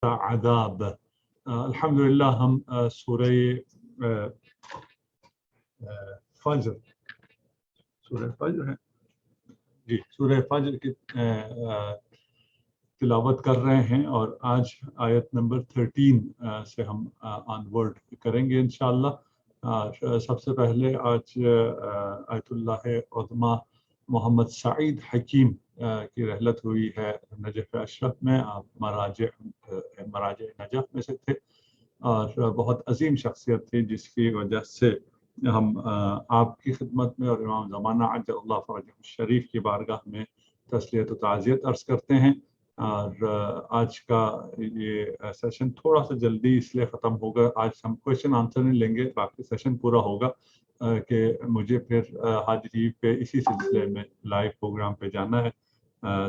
عذاب. الحمدللہ ہم سورہ فجر ہے جی سورہ فجر کی تلاوت کر رہے ہیں، اور آج آیت نمبر 13 سے ہم آن ورڈ کریں گے انشاءاللہ. سب سے پہلے آج آیت اللہ عظمیٰ محمد سعید حکیم کی رحلت ہوئی ہے نجف اشرف میں. آپ مراجع نجف میں سے تھے، اور بہت عظیم شخصیت تھی جس کی وجہ سے ہم آپ کی خدمت میں اور امام زمانہ عجل اللہ فرجہ الشریف کی بارگاہ میں تسلیت و تعزیت عرض کرتے ہیں. اور آج کا یہ سیشن تھوڑا سا جلدی اس لیے ختم ہوگا، آج ہم کویشچن آنسر نہیں لیں گے، باقی سیشن پورا ہوگا کہ مجھے پھر حاجی پہ اسی سلسلے میں لائیو پروگرام پہ جانا ہے.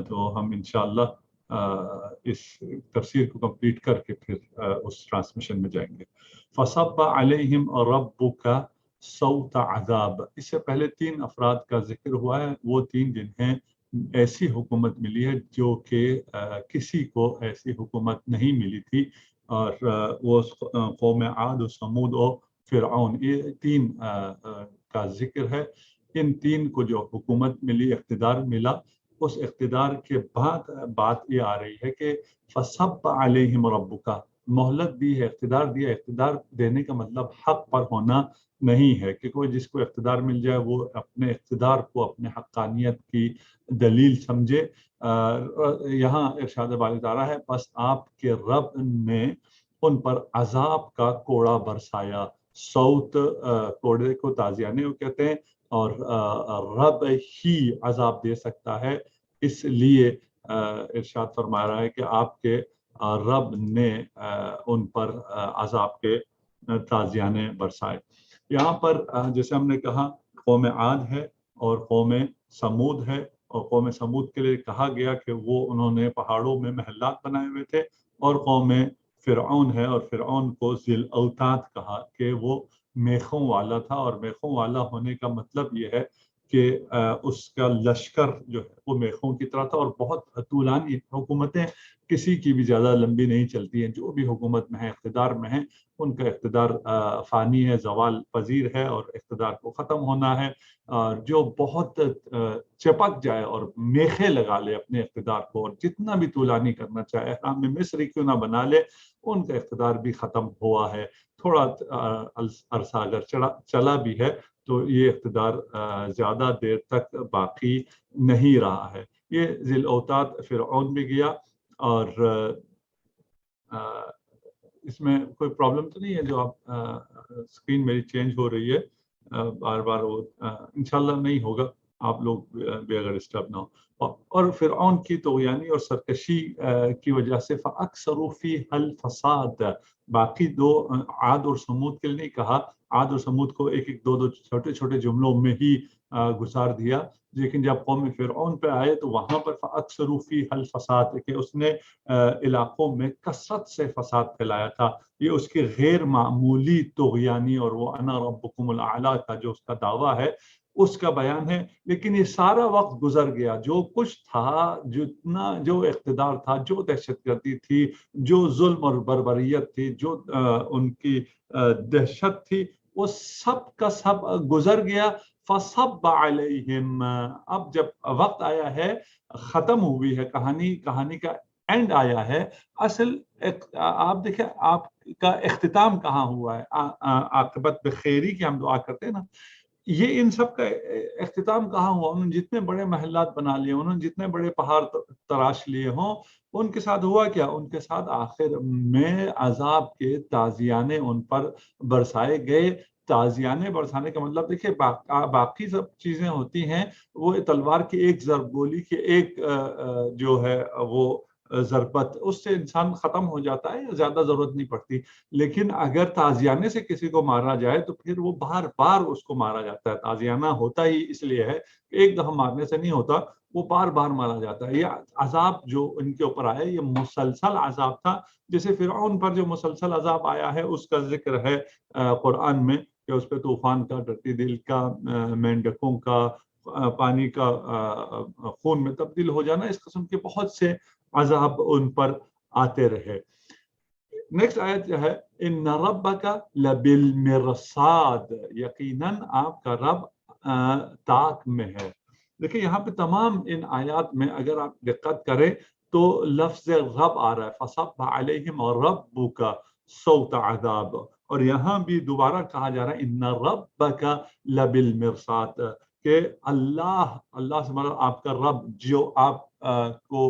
تو ہم انشاءاللہ اس تفسیر کو کمپلیٹ کر کے پھر اس ٹرانسمیشن میں جائیں گے. فصب علیہم ربک صوت عذاب. اس سے پہلے 3 افراد کا ذکر ہوا ہے، وہ 3 جنہیں ایسی حکومت ملی ہے جو کہ کسی کو ایسی حکومت نہیں ملی تھی، اور وہ قوم عاد و سمود و فرعون، یہ 3 کا ذکر ہے. ان 3 کو جو حکومت ملی، اقتدار ملا، اس اقتدار کے بعد بات یہ آ رہی ہے کہ فصب علیہم ربک، مہلت دی ہے، اقتدار دیا. اقتدار دینے کا مطلب حق پر ہونا نہیں ہے کہ کوئی جس کو اقتدار مل جائے وہ اپنے اقتدار کو اپنے حقانیت کی دلیل سمجھے. یہاں ارشاد باری تعالیٰ ہے بس آپ کے رب نے ان پر عذاب کا کوڑا برسایا. صوت کوڑے کو تازیانے وہ کہتے ہیں، اور رب ہی عذاب دے سکتا ہے، اس لیے ارشاد فرما رہا ہے کہ آپ کے رب نے ان پر عذاب کے تازیانے برسائے. یہاں پر جیسے ہم نے کہا قوم عاد ہے اور قوم سمود ہے، اور قوم سمود کے لیے کہا گیا کہ وہ انہوں نے پہاڑوں میں محلات بنائے ہوئے تھے، اور قوم فرعون ہے، اور فرعون کو ذی الاوتاد کہا کہ وہ میخوں والا تھا. اور میخوں والا ہونے کا مطلب یہ ہے کہ اس کا لشکر جو ہے وہ میخوں کی طرح تھا، اور بہت طولانی حکومتیں کسی کی بھی زیادہ لمبی نہیں چلتی ہیں. جو بھی حکومت میں ہیں، اقتدار میں ہیں، ان کا اقتدار فانی ہے، زوال پذیر ہے، اور اقتدار کو ختم ہونا ہے. جو بہت چپک جائے اور میخے لگا لے اپنے اقتدار کو، اور جتنا بھی طولانی کرنا چاہے، احرام میں مصری کیوں نہ بنا لے، ان کا اقتدار بھی ختم ہوا ہے. تھوڑا عرصہ اگر چلا بھی ہے تو یہ اقتدار زیادہ دیر تک باقی نہیں رہا ہے. یہ ذی الاوتاد فرعون بھی گیا. اور اس میں کوئی پرابلم تو نہیں ہے جو آپ اسکرین میری چینج ہو رہی ہے بار بار؟ وہ انشاءاللہ نہیں ہوگا، آپ لوگ بھی اگر ڈسٹرب نہ ہو. اور فرعون کی طغیانی اور سرکشی کی وجہ سے فَأَكْثَرُوا فِيهَا الْفَسَادَ. باقی 2 عاد اور سمود کے لیے نہیں کہا، عاد اور سمود کو ایک ایک 2 چھوٹے چھوٹے جملوں میں ہی گزار دیا. لیکن جب قوم فرعون پہ آئے تو وہاں پر فَأَكْثَرُوا فِيهَا الْفَسَادَ کہ اس نے علاقوں میں کثرت سے فساد پھیلایا تھا. یہ اس کی غیر معمولی طغیانی اور وہ انا ربکم الاعلی کا جو اس کا دعویٰ ہے اس کا بیان ہے. لیکن یہ سارا وقت گزر گیا، جو کچھ تھا، جتنا جو اقتدار تھا، جو دہشت گردی تھی، جو ظلم اور بربریت تھی، جو ان کی دہشت تھی، وہ سب کا سب گزر گیا. فصب علیہم. اب جب وقت آیا ہے، ختم ہوئی ہے کہانی کا اینڈ آیا ہے. اصل آپ دیکھیں آپ کا اختتام کہاں ہوا ہے، عاقبت بخیری کی ہم دعا کرتے ہیں نا، یہ ان سب کا اختتام کہاں ہوا؟ انہوں نے جتنے بڑے محلات بنا لیے، انہوں نے جتنے بڑے پہاڑ تراش لیے ہوں، ان کے ساتھ ہوا کیا؟ ان کے ساتھ آخر میں عذاب کے تازیانے ان پر برسائے گئے. تازیانے برسانے کا مطلب دیکھیں باقی سب چیزیں ہوتی ہیں، وہ تلوار کی ایک ضرب، گولی کی ایک جو ہے وہ ضربت، اس سے انسان ختم ہو جاتا ہے، زیادہ ضرورت نہیں پڑتی. لیکن اگر تازیانے سے کسی کو مارا جائے تو پھر وہ بار بار اس کو مارا جاتا ہے. تازیانہ ہوتا ہی اس لیے ہے کہ ایک دفعہ مارنے سے نہیں ہوتا، وہ بار بار مارا جاتا ہے. یہ عذاب جو ان کے اوپر آیا یہ مسلسل عذاب تھا. جیسے فرعون پر جو مسلسل عذاب آیا ہے اس کا ذکر ہے قرآن میں کہ اس پہ طوفان کا، ڈرتی دل کا، مینڈکوں کا، پانی کا خون میں تبدیل ہو جانا، اس قسم کے بہت سے عذاب ان پر آتے رہے. نیکسٹ آیت جو ہے ان ربک لبالمرصاد، یقیناً آپ کا رب طاق میں ہے. دیکھیں یہاں پہ تمام ان آیات میں اگر آپ دقت کریں تو لفظ رب آ رہا ہے فصب علیہم اور ربک صوت عذاب، اور یہاں بھی دوبارہ کہا جا رہا ہے ان ربک لبالمرصاد کہ اللہ سے مراد آپ کا رب جو آپ کو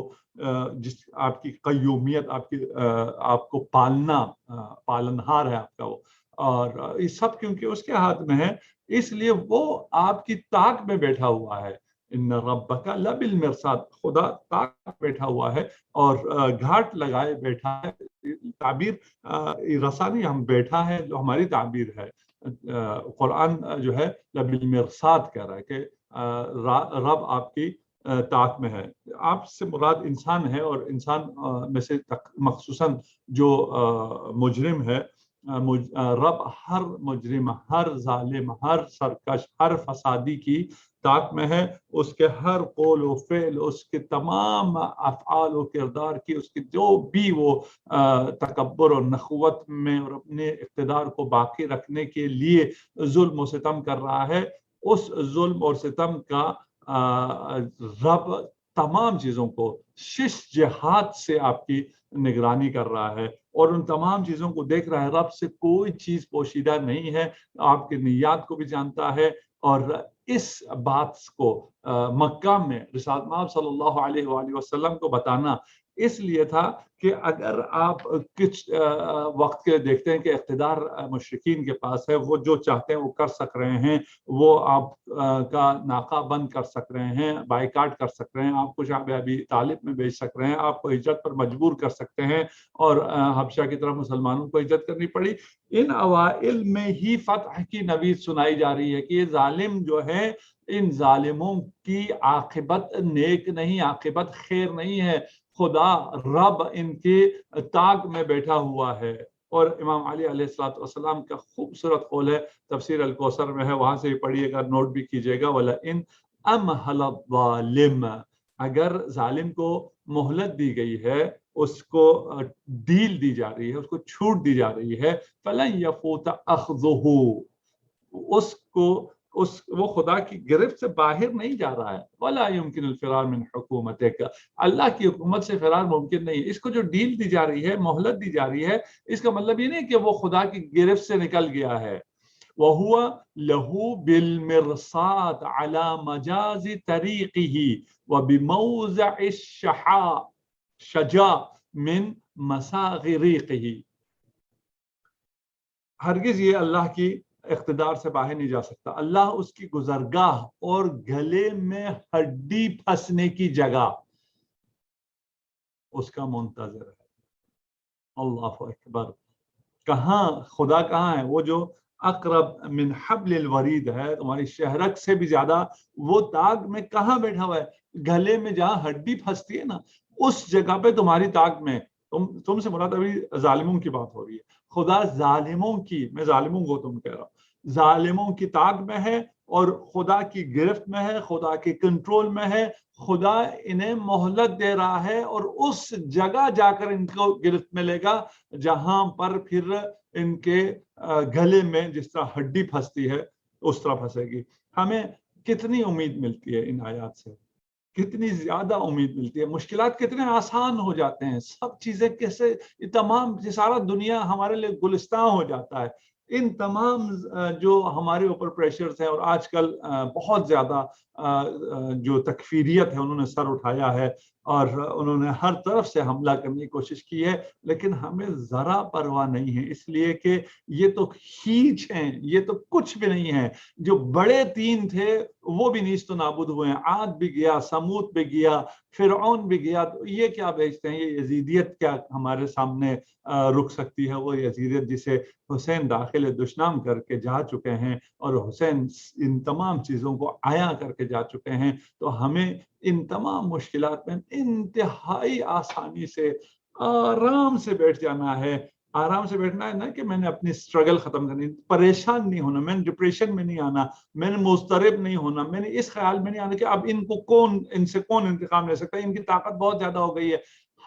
جس آپ کی قیومیت آپ کو پالنہار ہے آپ کا وہ، اور یہ سب کیونکہ اس کے ہاتھ میں ہے اس لیے وہ آپ کی طاق میں بیٹھا ہوا ہے. ان ربک لبالمرصاد، خدا طاق میں بیٹھا ہوا ہے اور گھاٹ لگائے بیٹھا ہے. تعبیر رسانی ہم بیٹھا ہے جو ہماری تعبیر ہے. قرآن جو ہے لبالمرصاد کہہ رہا ہے کہ رب آپ کی طاق میں ہے. آپ سے مراد انسان ہے، اور انسان میں سے مخصوصاً جو مجرم ہے، رب ہر مجرم، ہر ظالم، ہر سرکش، ہر فسادی کی طاق میں ہے. اس کے ہر قول و فعل، اس کے تمام افعال و کردار کی، اس کی جو بھی وہ تکبر اور نخوت میں اور اپنے اقتدار کو باقی رکھنے کے لیے ظلم و ستم کر رہا ہے، اس ظلم اور ستم کا رب تمام چیزوں کو شش جہات سے آپ کی نگرانی کر رہا ہے اور ان تمام چیزوں کو دیکھ رہا ہے. رب سے کوئی چیز پوشیدہ نہیں ہے، آپ کے نیات کو بھی جانتا ہے. اور اس بات کو مکہ میں رسالت مآب صلی اللہ علیہ وآلہ وسلم کو بتانا اس لیے تھا کہ اگر آپ کچھ وقت کے دیکھتے ہیں کہ اقتدار مشرکین کے پاس ہے، وہ جو چاہتے ہیں وہ کر سک رہے ہیں، وہ آپ کا ناکہ بند کر سک رہے ہیں، بائیکاٹ کر سک رہے ہیں، آپ کو شعب ابی طالب میں بھیج سک رہے ہیں، آپ کو ہجرت پر مجبور کر سکتے ہیں، اور حبشہ کی طرف مسلمانوں کو ہجرت کرنی پڑی. ان اوائل میں ہی فتح کی نوید سنائی جا رہی ہے کہ یہ ظالم جو ہے، ان ظالموں کی عاقبت نیک نہیں، عاقبت خیر نہیں ہے. خدا رب ان کے طاق میں بیٹھا ہوا ہے. اور امام علی علیہ السلام کا خوبصورت قول ہے، تفسیر الکوثر میں ہے، وہاں سے پڑھیے گا، نوٹ بھی کیجیے گا. وَلَئِنْ أَمْهَلَ الظَّالِمَ، اگر ظالم کو مہلت دی گئی ہے، اس کو ڈیل دی جا رہی ہے، اس کو چھوٹ دی جا رہی ہے، فَلَنْ يَفُوتَ أَخْذُهُ، اس کو وہ خدا کی گرفت سے باہر نہیں جا رہا ہے. وَلَا يُمْكِنُ الْفِرَارُ مِنْ حُكُومَتِكَ، اللہ کی حکومت سے فرار ممکن نہیں. اس کو جو ڈیل دی جا رہی ہے، مہلت دی جا رہی ہے، اس کا مطلب یہ نہیں کہ وہ خدا کی گرفت سے نکل گیا ہے. وَهُوَ لَهُ بِالْمِرْصَادِ عَلَى مَجَازِ طَرِيقِهِ وَبِمَوْضِعِ الشَّجَاعِ مِنْ مَسَاغِرِقِهِ. ہرگز یہ اللہ کی اقتدار سے باہر نہیں جا سکتا. اللہ اس کی گزرگاہ اور گلے میں ہڈی پھنسنے کی جگہ اس کا منتظر ہے. اللہ اکبر. کہاں خدا کہاں ہے؟ وہ جو اقرب من حبل الورید ہے، تمہاری شہرک سے بھی زیادہ وہ طاق میں کہاں بیٹھا ہوا ہے؟ گلے میں جہاں ہڈی پھنستی ہے نا، اس جگہ پہ تمہاری طاق میں. تم سے مراد ابھی ظالموں کی بات ہو رہی ہے. خدا ظالموں کی، میں ظالموں کو تم کہہ رہا ہوں، ظالموں کی طاق میں ہے اور خدا کی گرفت میں ہے، خدا کے کنٹرول میں ہے. خدا انہیں مہلت دے رہا ہے اور اس جگہ جا کر ان کو گرفت میں لے گا جہاں پر پھر ان کے گلے میں جس طرح ہڈی پھنستی ہے اس طرح پھنسے گی. ہمیں کتنی امید ملتی ہے ان آیات سے، کتنی زیادہ امید ملتی ہے. مشکلات کتنے آسان ہو جاتے ہیں، سب چیزیں کیسے تمام سارا دنیا ہمارے لیے گلستان ہو جاتا ہے. ان تمام جو ہمارے اوپر پریشرز ہیں، اور آج کل بہت زیادہ جو تکفیریت ہے انہوں نے سر اٹھایا ہے اور انہوں نے ہر طرف سے حملہ کرنے کی کوشش کی ہے، لیکن ہمیں ذرا پرواہ نہیں ہے، اس لیے کہ یہ تو ہیچ ہیں، یہ تو کچھ بھی نہیں ہے. جو بڑے تین تھے وہ بھی نیست و نابود ہوئے ہیں. عاد بھی گیا، سمود بھی گیا، فرعون بھی گیا. تو یہ کیا بیچتے ہیں؟ یہ یزیدیت کیا ہمارے سامنے رک سکتی ہے؟ وہ یزیدیت جسے حسین داخل دشنام کر کے جا چکے ہیں اور حسین ان تمام چیزوں کو عیاں کر کے جا چکے ہیں. تو ہمیں ان تمام مشکلات میں انتہائی آسانی سے آرام سے بیٹھ جانا ہے. آرام سے بیٹھنا ہے نا کہ میں نے اپنی سٹرگل ختم کرنی، پریشان نہیں ہونا، میں نے ڈپریشن میں نہیں آنا، میں نے مضطرب نہیں ہونا، میں نے اس خیال میں نہیں آنا کہ اب ان سے کون انتقام لے سکتا ہے، ان کی طاقت بہت زیادہ ہو گئی ہے.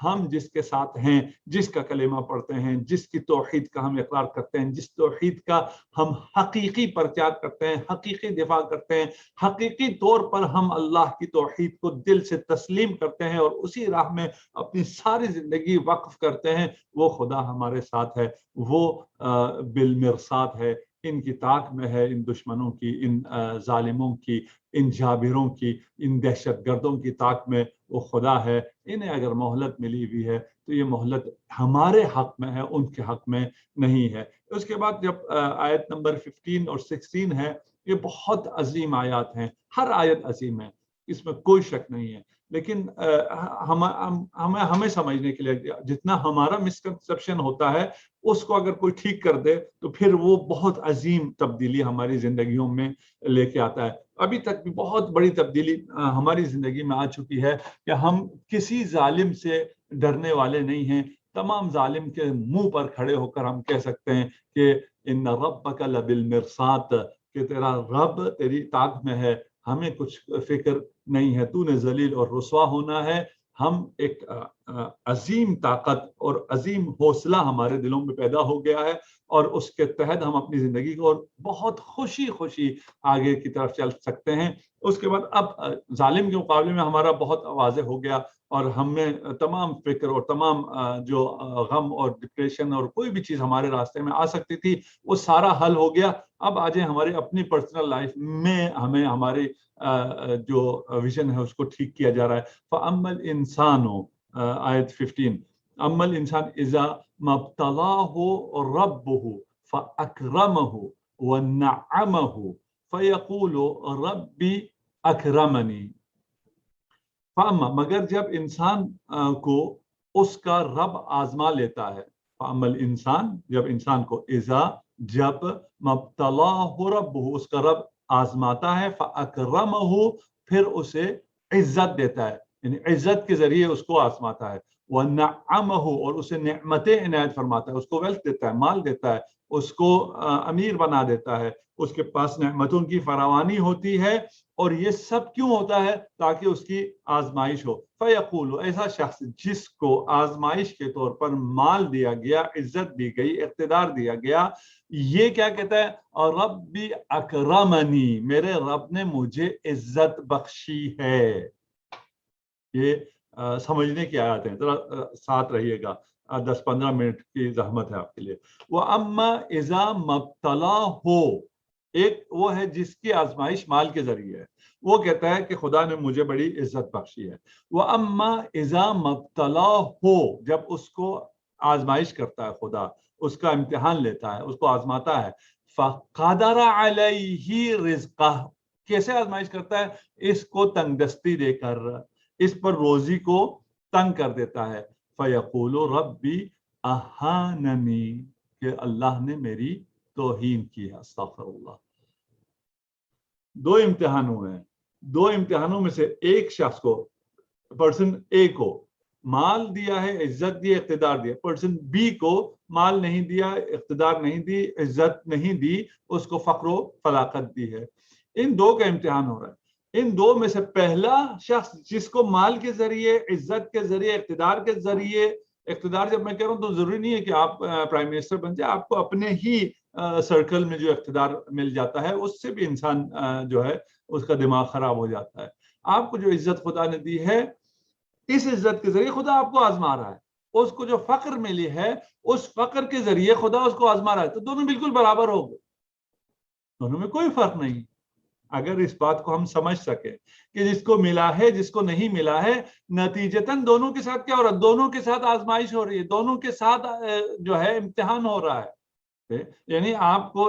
ہم جس کے ساتھ ہیں، جس کا کلمہ پڑھتے ہیں، جس کی توحید کا ہم اقرار کرتے ہیں، جس توحید کا ہم حقیقی پرچار کرتے ہیں، حقیقی دفاع کرتے ہیں، حقیقی طور پر ہم اللہ کی توحید کو دل سے تسلیم کرتے ہیں اور اسی راہ میں اپنی ساری زندگی وقف کرتے ہیں، وہ خدا ہمارے ساتھ ہے، وہ بالمرصاد ہے، ان کی طاق میں ہے، ان دشمنوں کی، ان ظالموں کی، ان جابروں کی، ان دہشت گردوں کی طاق میں وہ خدا ہے۔ انہیں اگر مہلت ملی ہوئی ہے تو یہ مہلت ہمارے حق میں ہے، ان کے حق میں نہیں ہے۔ اس کے بعد جب آیت نمبر 15 اور 16 ہے، یہ بہت عظیم آیات ہیں، ہر آیت عظیم ہے، اس میں کوئی شک نہیں ہے، لیکن ہمیں سمجھنے کے لیے جتنا ہمارا مسکنسپشن ہوتا ہے اس کو اگر کوئی ٹھیک کر دے تو پھر وہ بہت عظیم تبدیلی ہماری زندگیوں میں لے کے آتا ہے۔ ابھی تک بھی بہت بڑی تبدیلی ہماری زندگی میں آ چکی ہے کہ ہم کسی ظالم سے ڈرنے والے نہیں ہیں۔ تمام ظالم کے منہ پر کھڑے ہو کر ہم کہہ سکتے ہیں کہ ان ربک لبالمرصاد، کہ تیرا رب تیری طاق میں ہے، ہمیں کچھ فکر نہیں ہے، تو نے ذلیل اور رسوا ہونا ہے۔ ہم ایک عظیم طاقت اور عظیم حوصلہ ہمارے دلوں میں پیدا ہو گیا ہے اور اس کے تحت ہم اپنی زندگی کو بہت خوشی آگے کی طرف چل سکتے ہیں۔ اس کے بعد اب ظالم کے مقابلے میں ہمارا بہت واضح ہو گیا اور ہم میں تمام فکر اور تمام جو غم اور ڈپریشن اور کوئی بھی چیز ہمارے راستے میں آ سکتی تھی وہ سارا حل ہو گیا۔ اب آج ہماری اپنی پرسنل لائف میں ہمیں ہمارے جو ویژن ہے اس کو ٹھیک کیا جا رہا ہے۔ فَأَمَّا الْإِنسَانُ آیت 15، أَمَّا الْإِنسَانُ إِذَا مَا ابْتَلَاهُ رَبُّهُ فَأَكْرَمَهُ وَنَعَّمَهُ فَيَقُولُ رَبِّ أَكْرَمَنِي۔ فَأَمَّا، مگر جب انسان کو اس کا رب آزما لیتا ہے، فَأَمَّا الْإِنسان، جب انسان کو، إِذَا، جب، مَبْتَلَاهُ رَبُّهُ، اس کا رب آزماتا ہے، فَأَكْرَمَهُ، پھر اسے عزت دیتا ہے، یعنی عزت کے ذریعے اس کو آزماتا ہے، وَنَعَّمَهُ، اور اسے نعمتیں عنایت فرماتا ہے، اس کو ویلتھ دیتا ہے، مال دیتا ہے، اس کو امیر بنا دیتا ہے، اس کے پاس نعمتوں کی فراوانی ہوتی ہے، اور یہ سب کیوں ہوتا ہے؟ تاکہ اس کی آزمائش ہو۔ فَيَقُولُ، ایسا شخص جس کو آزمائش کے طور پر مال دیا گیا، عزت دی گئی، اقتدار دیا گیا، یہ کیا کہتا ہے؟ رَبِّ أَكْرَمَنِي، میرے رب نے مجھے عزت بخشی ہے۔ یہ سمجھنے کی آیات ہیں، ذرا ساتھ رہیے گا، 10-15 منٹ کی زحمت ہے آپ کے لیے۔ وَأَمَّا إِذَا مَبْتَلَاهُ، ایک وہ ہے جس کی آزمائش مال کے ذریعے ہے، وہ کہتا ہے کہ خدا نے مجھے بڑی عزت بخشی ہے۔ وَأَمَّا إِذَا مَبْتَلَاهُ، جب اس کو آزمائش کرتا ہے خدا، اس کا امتحان لیتا ہے، اس کو آزماتا ہے، فَقَدَرَ عَلَيْهِ رِزْقَهُ، کیسے آزمائش کرتا ہے؟ اس کو تنگ دستی دے کر، اس پر روزی کو تنگ کر دیتا ہے۔ فَيَقُولُ رَبِّ أَهَانَنِي، کہ اللہ نے میری توہین کی ہے۔ استغفر اللہ۔ دو امتحان ہوئے ہیں، دو امتحانوں میں سے ایک شخص کو، پرسن اے کو مال دیا ہے، عزت دی، اقتدار دیا، پرسن بی کو مال نہیں دیا، اقتدار نہیں دی، عزت نہیں دی، اس کو فقر و فلاقت دی ہے۔ ان دو کا امتحان ہو رہا ہے۔ ان دو میں سے پہلا شخص جس کو مال کے ذریعے، عزت کے ذریعے، اقتدار کے ذریعے، اقتدار جب میں کہہ رہا ہوں تو ضروری نہیں ہے کہ آپ پرائم منسٹر بن جائے، آپ کو اپنے ہی سرکل میں جو اقتدار مل جاتا ہے اس سے بھی انسان جو ہے اس کا دماغ خراب ہو جاتا ہے۔ آپ کو جو عزت خدا نے دی ہے، اس عزت کے ذریعے خدا آپ کو آزما رہا ہے۔ اس کو جو فقر ملی ہے، اس فقر کے ذریعے خدا اس کو آزما رہا ہے، تو دونوں بالکل برابر ہو گئے، دونوں میں کوئی فرق نہیں۔ اگر اس بات کو ہم سمجھ سکے کہ جس کو ملا ہے، جس کو نہیں ملا ہے، نتیجتاً دونوں کے ساتھ کیا ہو رہا ہے؟ دونوں کے ساتھ آزمائش ہو رہی ہے، دونوں کے ساتھ جو ہے امتحان ہو رہا ہے۔ یعنی آپ کو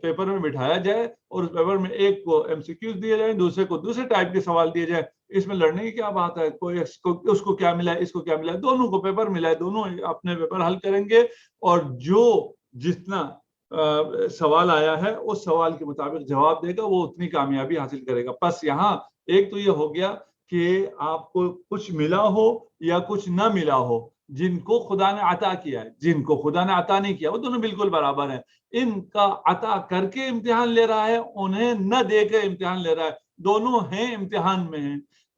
پیپر میں بٹھایا جائے اور اس پیپر میں ایک کو ایم سی کیوز دیے جائیں، دوسرے کو دوسرے ٹائپ کے سوال دیے جائیں، اس میں لڑنے کی کیا بات ہے؟ کوئی اس کو کیا ملا ہے، اس کو کیا ملا ہے، دونوں کو پیپر ملا ہے، دونوں اپنے پیپر حل کریں گے اور جو جتنا سوال آیا ہے اس سوال کے مطابق جواب دے گا، وہ اتنی کامیابی حاصل کرے گا۔ بس یہاں ایک تو یہ ہو گیا کہ آپ کو کچھ ملا ہو یا کچھ نہ ملا ہو، جن کو خدا نے عطا کیا ہے، جن کو خدا نے عطا نہیں کیا، وہ دونوں بالکل برابر ہیں۔ ان کا عطا کر کے امتحان لے رہا ہے، انہیں نہ دے کے امتحان لے رہا ہے، دونوں ہیں امتحان میں ہیں۔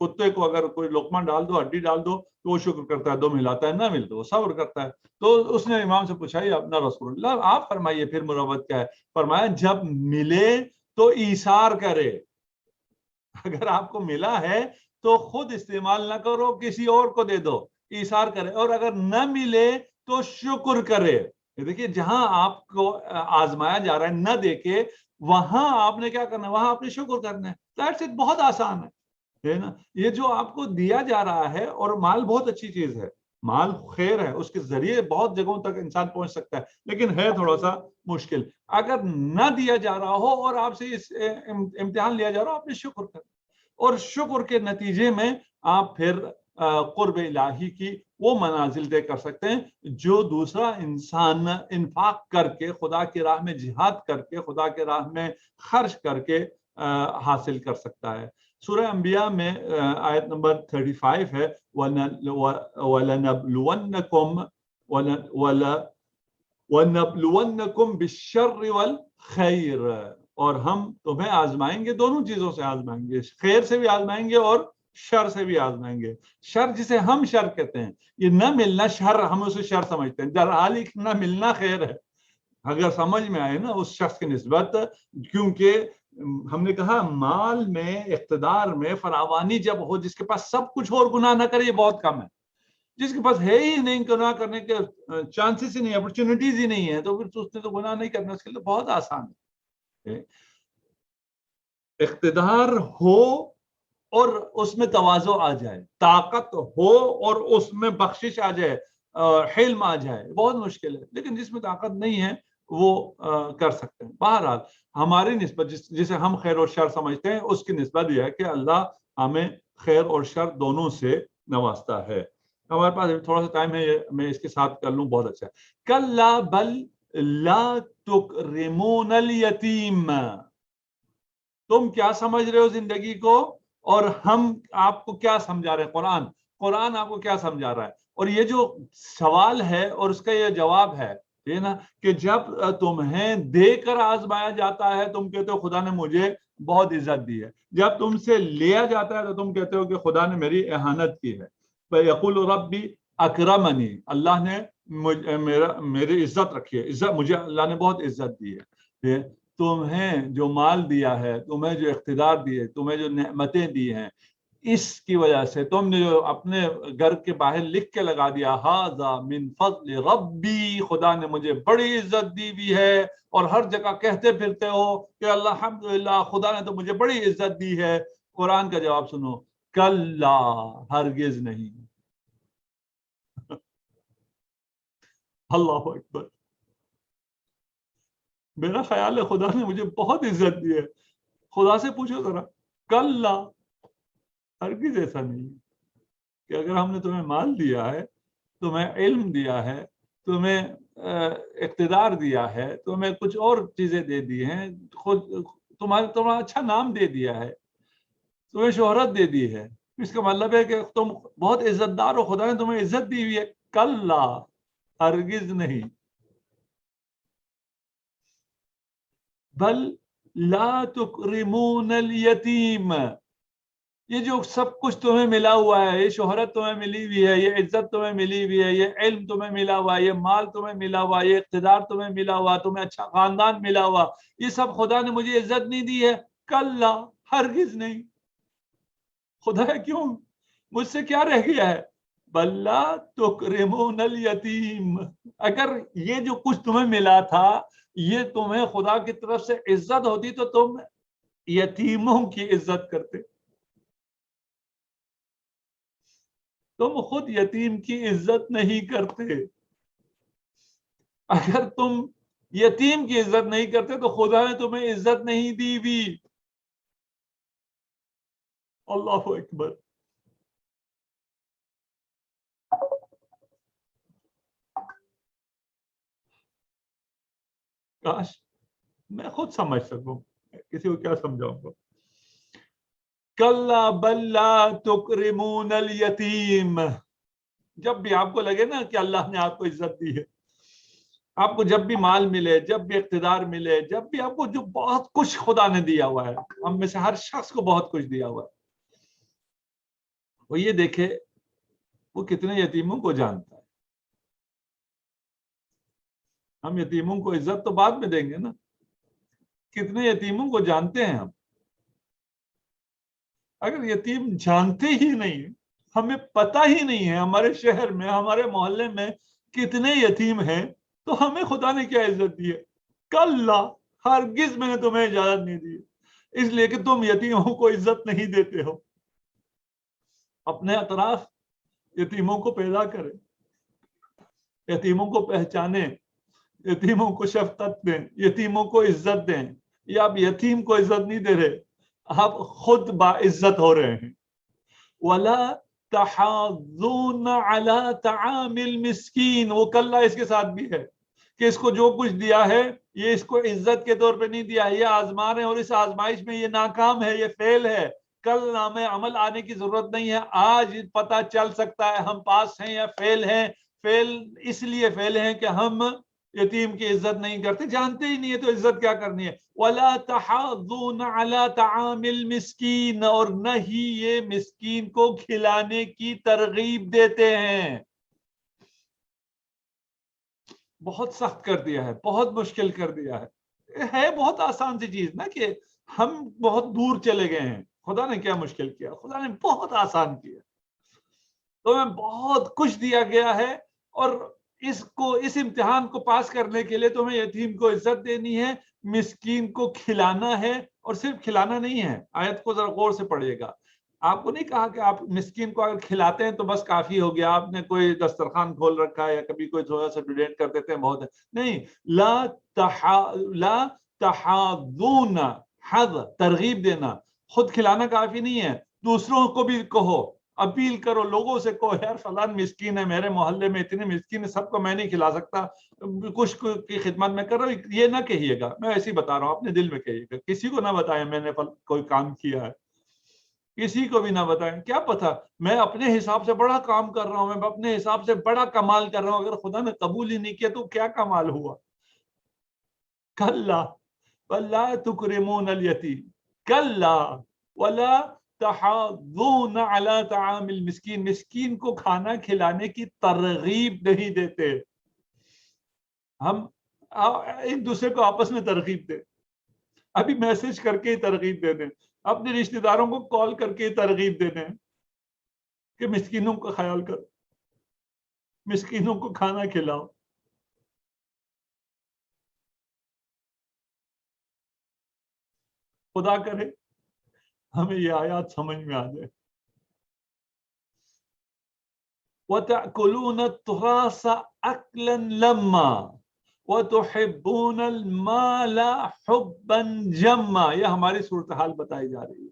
کتے کو اگر کوئی لقمہ ڈال دو, ہڈی ڈال دو تو وہ شکر کرتا ہے, دم ہلاتا ہے, نہ مل تو وہ صبر کرتا ہے. تو اس نے امام سے پوچھا یا اپنا رسول اللہ آپ فرمائیے پھر مروت کیا ہے؟ فرمایا جب ملے تو ایثار کرے. اگر آپ کو ملا ہے تو خود استعمال نہ کرو, کسی اور کو دے دو, ایثار کرے. اور اگر نہ ملے تو شکر کرے. دیکھیے جہاں آپ کو آزمایا جا رہا ہے نہ دے کے, وہاں آپ نے کیا کرنا ہے؟ وہاں آپ نے شکر کرنا ہے. دیٹس اٹ, بہت آسان ہے نا. یہ جو آپ کو دیا جا رہا ہے, اور مال بہت اچھی چیز ہے, مال خیر ہے, اس کے ذریعے بہت جگہوں تک انسان پہنچ سکتا ہے, لیکن ہے تھوڑا سا مشکل. اگر نہ دیا جا رہا ہو اور آپ سے اس امتحان لیا جا رہا ہو, آپ نے شکر کرنا, اور شکر کے نتیجے میں آپ پھر قرب الہی کی وہ منازل طے کر سکتے ہیں جو دوسرا انسان انفاق کر کے, خدا کی راہ میں جہاد کر کے, خدا کی راہ میں خرچ کر کے حاصل کر سکتا ہے. سورہ انبیاء میں آیت نمبر 35 ہے, وَلَنَبْلُوَنَّكُمْ بِالشَّرِّ وَالْخَيْرِ, اور ہم تمہیں آزمائیں گے, دونوں چیزوں سے آزمائیں گے, خیر سے بھی آزمائیں گے اور شر سے بھی آزمائیں گے. شر جسے ہم شر کہتے ہیں, یہ نہ ملنا شر, ہم اسے شر سمجھتے ہیں, درحال نہ ملنا خیر ہے, اگر سمجھ میں آئے نا اس شخص کی نسبت. کیونکہ ہم نے کہا مال میں, اقتدار میں فراوانی جب ہو, جس کے پاس سب کچھ اور گناہ نہ کرے, یہ بہت کم ہے. جس کے پاس ہے ہی نہیں, گناہ کرنے کے چانسز ہی نہیں, اپرچونٹیز ہی نہیں ہے, تو پھر اس نے تو گناہ نہیں کرنا, اس کے لیے بہت آسان ہے. اقتدار ہو اور اس میں تواضع آ جائے, طاقت ہو اور اس میں بخشش آ جائے, حلم آ جائے, بہت مشکل ہے. لیکن جس میں طاقت نہیں ہے وہ کر سکتے ہیں. بہرحال ہماری نسبت جسے ہم خیر اور شر سمجھتے ہیں, اس کی نسبت یہ ہے کہ اللہ ہمیں خیر اور شر دونوں سے نوازتا ہے. ہمارے پاس تھوڑا سا ٹائم ہے, میں اس کے ساتھ کر لوں, بہت اچھا ہے. کلا بل لا تکرمون الیتیم, تم کیا سمجھ رہے ہو زندگی کو, اور ہم آپ کو کیا سمجھا رہے ہیں, قرآن آپ کو کیا سمجھا رہا ہے. اور یہ جو سوال ہے اور اس کا یہ جواب ہے نا, کہ جب تمہیں دے کر آزمایا جاتا ہے تم کہتے ہو خدا نے مجھے بہت عزت دی ہے, جب تم سے لیا جاتا ہے تو تم کہتے ہو کہ خدا نے میری اہانت کی ہے. یقول ربی اکرمنی, اللہ نے میری عزت رکھی ہے, عزت مجھے اللہ نے بہت عزت دی ہے. تمہیں جو مال دیا ہے, تمہیں جو اقتدار دیے, تمہیں جو نعمتیں دی ہیں, اس کی وجہ سے تم نے جو اپنے گھر کے باہر لکھ کے لگا دیا ھذا من فضل ربی, خدا نے مجھے بڑی عزت دی ہوئی ہے, اور ہر جگہ کہتے پھرتے ہو کہ الحمدللہ خدا نے تو مجھے بڑی عزت دی ہے. قرآن کا جواب سنو, کلا, ہرگز نہیں. اللہ اکبر. میرا خیال ہے خدا نے مجھے بہت عزت دی ہے. خدا سے پوچھو ذرا, کلا, ہرگز ایسا نہیں کہ اگر ہم نے تمہیں مال دیا ہے, تمہیں علم دیا ہے, تمہیں اقتدار دیا ہے, تمہیں کچھ اور چیزیں دے دی ہیں, خود تمہارا اچھا نام دے دیا ہے, تمہیں شہرت دے دی ہے, اس کا مطلب ہے کہ تم بہت عزت دار ہو, خدا نے تمہیں عزت دی ہوئی ہے. کلا, ہرگز نہیں. بل لا تکرمون الیتیم, یہ جو سب کچھ تمہیں ملا ہوا ہے, یہ شہرت تمہیں ملی ہوئی ہے, یہ عزت تمہیں ملی ہوئی ہے, یہ علم تمہیں ملا ہوا ہے, یہ مال تمہیں ملا ہوا ہے, یہ اقتدار تمہیں ملا ہوا, تمہیں اچھا خاندان ملا ہوا, یہ سب خدا نے مجھے عزت نہیں دی ہے. کلا, ہرگز نہیں. خدا کیوں, مجھ سے کیا رہ گیا ہے. بل لا تکرمون الیتیم, اگر یہ جو کچھ تمہیں ملا تھا یہ تمہیں خدا کی طرف سے عزت ہوتی تو تم یتیموں کی عزت کرتے. تم خود یتیم کی عزت نہیں کرتے. اگر تم یتیم کی عزت نہیں کرتے تو خدا نے تمہیں عزت نہیں دی بھی. اللہ اکبر. کاش میں خود سمجھ سکوں, کسی کو کیا سمجھاؤں گا. کلا بل لا تکرمون الیتیم, جب بھی آپ کو لگے نا کہ اللہ نے آپ کو عزت دی ہے, آپ کو جب بھی مال ملے، جب بھی اقتدار ملے، جب بھی آپ کو جو بہت کچھ خدا نے دیا ہوا ہے، ہم میں سے ہر شخص کو بہت کچھ دیا ہوا ہے، وہ یہ دیکھے وہ کتنے یتیموں کو جانتا ہے. ہم یتیموں کو عزت تو بعد میں دیں گے نا. کتنے یتیموں کو جانتے ہیں ہم؟ اگر یتیم جانتے ہی نہیں، ہمیں پتہ ہی نہیں ہے ہمارے شہر میں، ہمارے محلے میں کتنے یتیم ہیں، تو ہمیں خدا نے کیا عزت دی ہے؟ کلا، ہرگز میں نے تمہیں اجازت نہیں دی، اس لیے کہ تم یتیموں کو عزت نہیں دیتے ہو. اپنے اطراف یتیموں کو پیدا کریں، یتیموں کو پہچانیں، یتیموں کو شفقت دیں، یتیموں کو عزت دیں. یہ آپ یتیم کو عزت نہیں دے رہے، آپ خود باعزت ہو رہے ہیں. وَلَا تَحَاضُّونَ عَلَىٰ طَعَامِ الْمِسْكِينِ، وہ کلّا اس کے ساتھ بھی ہے کہ اس کو جو کچھ دیا ہے یہ اس کو عزت کے طور پہ نہیں دیا، یہ آزما رہے ہیں اور اس آزمائش میں یہ ناکام ہے، یہ فیل ہے. کل نام عمل آنے کی ضرورت نہیں ہے، آج پتہ چل سکتا ہے ہم پاس ہیں یا فیل ہیں. فیل اس لیے فیل ہیں کہ ہم یتیم کی عزت نہیں کرتے، جانتے ہی نہیں ہے تو عزت کیا کرنی ہے. وَلَا تَحَاضُّونَ عَلَىٰ طَعَامِ الْمِسْكِينِ، اور نہ ہی یہ مسکین کو کھلانے کی ترغیب دیتے ہیں. بہت سخت کر دیا ہے، بہت مشکل کر دیا ہے بہت آسان سی چیز نا کہ ہم بہت دور چلے گئے ہیں. خدا نے کیا مشکل کیا؟ خدا نے بہت آسان کیا. تو ہمیں بہت کچھ دیا گیا ہے، اور اس امتحان کو پاس کرنے کے لیے تمہیں یتیم کو عزت دینی ہے، مسکین کو کھلانا ہے. اور صرف کھلانا نہیں ہے، آیت کو ذرا غور سے پڑھیے گا. آپ کو نہیں کہا کہ آپ مسکین کو اگر کھلاتے ہیں تو بس کافی ہو گیا، آپ نے کوئی دسترخوان کھول رکھا ہے یا کبھی کوئی تھوڑا سا ڈونیٹ کر دیتے ہیں بہت ہے. نہیں، لا تحاضون، حض ترغیب دینا. خود کھلانا کافی نہیں ہے، دوسروں کو بھی کہو، اپیل کرو، لوگوں سے کہو یار فلان مسکین ہے، میرے محلے میں اتنے مسکین ہے، سب کو میں نہیں کھلا سکتا، کچھ کی خدمت میں کر رہا ہوں. یہ نہ کہیے گا، میں ایسے ہی بتا رہا ہوں، اپنے دل میں کہیے گا، کسی کو نہ بتائیں میں نے کوئی کام کیا ہے، کسی کو بھی نہ بتائیں. کیا پتا میں اپنے حساب سے بڑا کام کر رہا ہوں، میں اپنے حساب سے بڑا کمال کر رہا ہوں، اگر خدا نے قبول ہی نہیں کیا تو کیا کمال ہوا؟ کلا ولا تکرمون الیتیم، کلا ولا تحاضون علی طعام المسکین، مسکین کو کھانا کھلانے کی ترغیب نہیں دیتے. ہم ایک دوسرے کو آپس میں ترغیب دیں، ابھی میسج کر کے ترغیب دے دیں، اپنے رشتہ داروں کو کال کر کے ترغیب دے دیں کہ مسکینوں کا خیال کرو، مسکینوں کو کھانا کھلاؤ. خدا کرے ہمیں یہ آیات سمجھ میں آ جائے. وَتَأْكُلُونَ التُّرَاثَ أَكْلًا لَمًّا وَتُحِبُّونَ الْمَالَ حُبًّا جَمًّا. یہ ہماری صورتحال بتائی جا رہی ہے.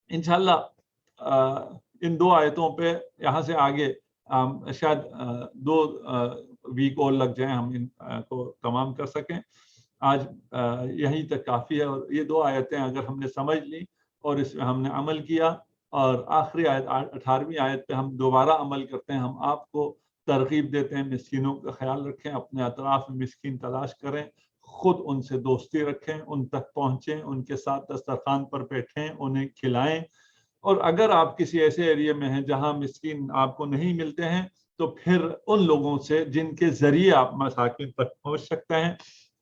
انشاءاللہ ان دو آیتوں پہ یہاں سے آگے شاید 2 ویک اور لگ جائیں ہم ان کو تمام کر سکیں. آج یہیں تک کافی ہے، اور یہ 2 آیتیں اگر ہم نے سمجھ لی اور اس میں ہم نے عمل کیا، اور آخری آیت 18ویں آیت پہ ہم دوبارہ عمل کرتے ہیں، ہم آپ کو ترغیب دیتے ہیں مسکینوں کا خیال رکھیں، اپنے اطراف میں مسکین تلاش کریں، خود ان سے دوستی رکھیں، ان تک پہنچیں، ان کے ساتھ دسترخوان پر بیٹھیں، انہیں کھلائیں. اور اگر آپ کسی ایسے ایریے میں ہیں جہاں مسکین آپ کو نہیں ملتے ہیں تو پھر ان لوگوں سے جن کے ذریعے آپ مساکین تک پہنچ سکتے ہیں،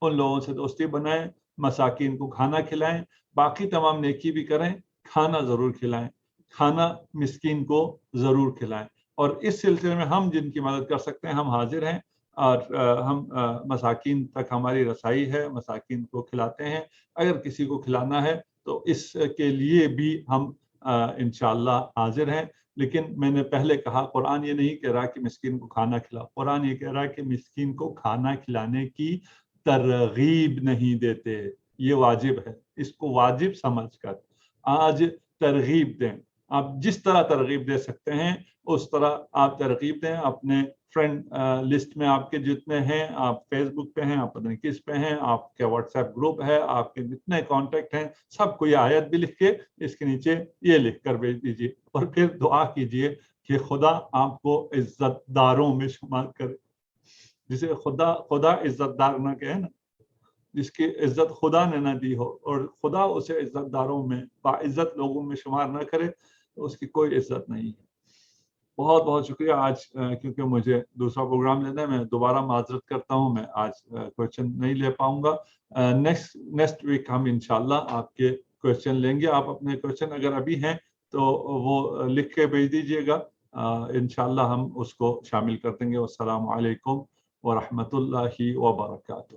ان لوگوں سے دوستی بنائیں، مساکین کو کھانا کھلائیں. باقی تمام نیکی بھی کریں، کھانا ضرور کھلائیں، کھانا مسکین کو ضرور کھلائیں. اور اس سلسلے میں ہم جن کی مدد کر سکتے ہیں ہم حاضر ہیں، اور ہم مساکین تک ہماری رسائی ہے، مساکین کو کھلاتے ہیں. اگر کسی کو کھلانا ہے تو اس کے لیے بھی ہم انشاءاللہ حاضر ہیں. لیکن میں نے پہلے کہا قرآن یہ نہیں کہہ رہا کہ مسکین کو کھانا کھلاؤ، قرآن یہ کہہ رہا ہے کہ مسکین کو کھانا کھلانے کی ترغیب نہیں دیتے. یہ واجب ہے، اس کو واجب سمجھ کر آج ترغیب دیں. آپ جس طرح ترغیب دے سکتے ہیں اس طرح آپ ترغیب دیں. اپنے فرینڈ لسٹ میں آپ کے جتنے ہیں، آپ فیس بک پہ ہیں، آپ پتہ نہیں کس پہ ہیں، آپ کے واٹس ایپ گروپ ہے، آپ کے جتنے کانٹیکٹ ہیں، سب کو یہ آیت بھی لکھ کے اس کے نیچے یہ لکھ کر بھیج دیجیے، اور پھر دعا کیجیے کہ خدا آپ کو عزت داروں میں شمار کرے. جسے خدا عزت دار نہ کہے نا، جس کی عزت خدا نے نہ دی ہو اور خدا اسے عزت داروں میں باعزت لوگوں میں شمار نہ کرے تو اس کی کوئی عزت نہیں ہے۔ بہت بہت شکریہ۔ آج کیونکہ مجھے دوسرا پروگرام لینا ہے، میں دوبارہ معذرت کرتا ہوں، میں آج کویشچن نہیں لے پاؤں گا۔ نیکسٹ ویک ہم انشاءاللہ آپ کے کویشچن لیں گے۔ آپ اپنے کویشچن اگر ابھی ہیں تو وہ لکھ کے بھیج دیجیے گا، انشاءاللہ ہم اس کو شامل کر دیں گے۔ والسلام علیکم ورحمۃ اللہ وبرکاتہ۔